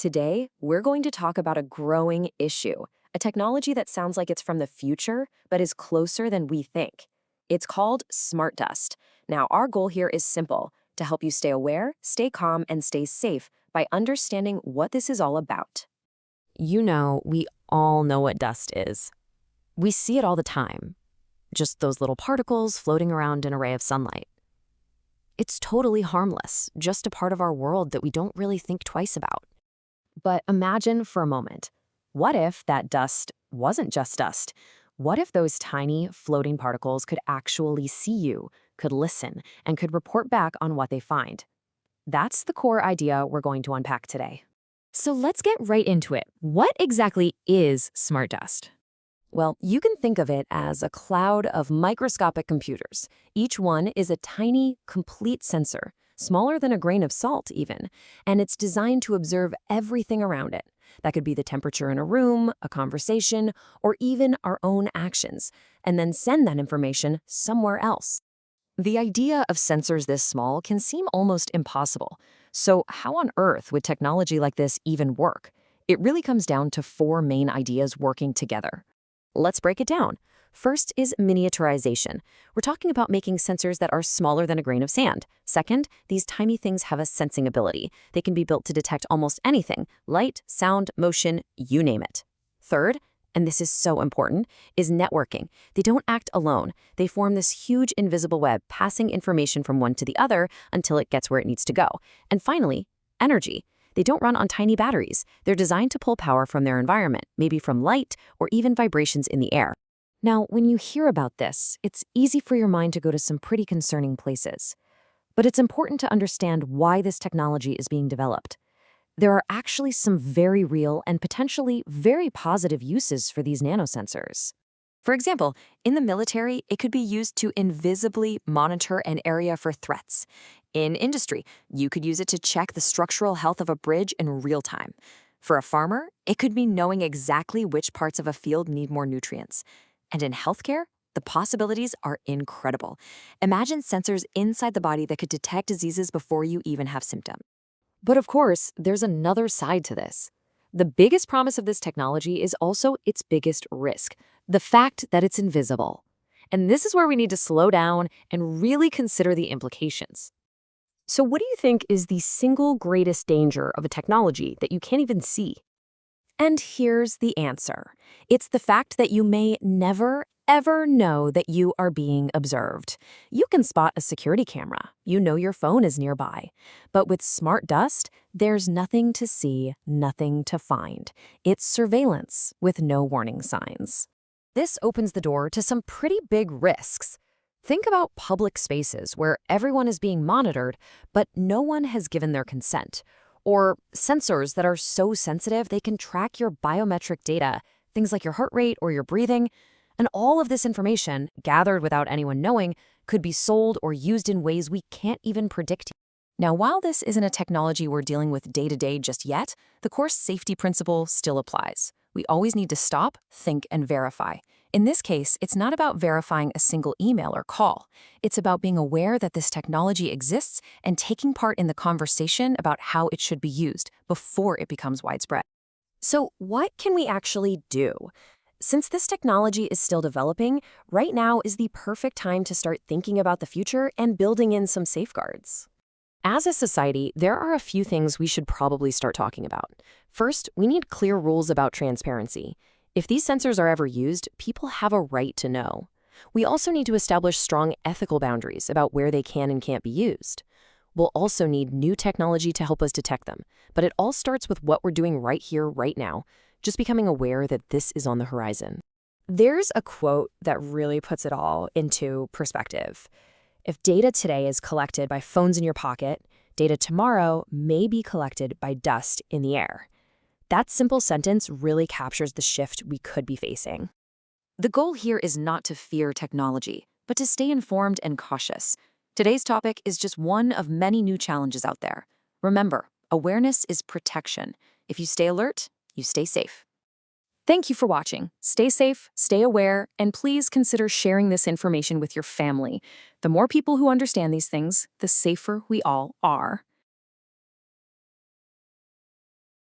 Today, we're going to talk about a growing issue, a technology that sounds like it's from the future, but is closer than we think. It's called smart dust. Now, our goal here is simple, to help you stay aware, stay calm, and stay safe by understanding what this is all about. We all know what dust is. We see it all the time. Just those little particles floating around in a ray of sunlight. It's totally harmless, just a part of our world that we don't really think twice about. But imagine for a moment, what if that dust wasn't just dust? What if those tiny floating particles could actually see you, could listen, and could report back on what they find? That's the core idea we're going to unpack today. So let's get right into it. What exactly is smart dust? Well, you can think of it as a cloud of microscopic computers. Each one is a tiny, complete sensor, smaller than a grain of salt even, and it's designed to observe everything around it. That could be the temperature in a room, a conversation, or even our own actions, and then send that information somewhere else. The idea of sensors this small can seem almost impossible. So how on earth would technology like this even work? It really comes down to four main ideas working together. Let's break it down. First is miniaturization. We're talking about making sensors that are smaller than a grain of sand. Second, these tiny things have a sensing ability. They can be built to detect almost anything, light, sound, motion, you name it. Third, and this is so important, is networking. They don't act alone. They form this huge invisible web, passing information from one to the other until it gets where it needs to go. And finally, energy. They don't run on tiny batteries. They're designed to pull power from their environment, maybe from light or even vibrations in the air. Now, when you hear about this, it's easy for your mind to go to some pretty concerning places. But it's important to understand why this technology is being developed. There are actually some very real and potentially very positive uses for these nanosensors. For example, in the military, it could be used to invisibly monitor an area for threats. In industry, you could use it to check the structural health of a bridge in real time. For a farmer, it could mean knowing exactly which parts of a field need more nutrients. And in healthcare, the possibilities are incredible. Imagine sensors inside the body that could detect diseases before you even have symptoms. But of course, there's another side to this. The biggest promise of this technology is also its biggest risk, the fact that it's invisible. And this is where we need to slow down and really consider the implications. So what do you think is the single greatest danger of a technology that you can't even see? And here's the answer. It's the fact that you may never, ever know that you are being observed. You can spot a security camera. You know your phone is nearby. But with smart dust, there's nothing to see, nothing to find. It's surveillance with no warning signs. This opens the door to some pretty big risks. Think about public spaces where everyone is being monitored, but no one has given their consent. Or sensors that are so sensitive they can track your biometric data, things like your heart rate or your breathing. And all of this information, gathered without anyone knowing, could be sold or used in ways we can't even predict. Now, while this isn't a technology we're dealing with day-to-day just yet, the core safety principle still applies. We always need to stop, think, and verify. In this case, it's not about verifying a single email or call. It's about being aware that this technology exists and taking part in the conversation about how it should be used before it becomes widespread. So what can we actually do? Since this technology is still developing, right now is the perfect time to start thinking about the future and building in some safeguards. As a society, there are a few things we should probably start talking about. First, we need clear rules about transparency. If these sensors are ever used, people have a right to know. We also need to establish strong ethical boundaries about where they can and can't be used. We'll also need new technology to help us detect them, but it all starts with what we're doing right here, right now, just becoming aware that this is on the horizon. There's a quote that really puts it all into perspective. If data today is collected by phones in your pocket, data tomorrow may be collected by dust in the air. That simple sentence really captures the shift we could be facing. The goal here is not to fear technology, but to stay informed and cautious. Today's topic is just one of many new challenges out there. Remember, awareness is protection. If you stay alert, you stay safe. Thank you for watching. Stay safe, stay aware, and please consider sharing this information with your family. The more people who understand these things, the safer we all are.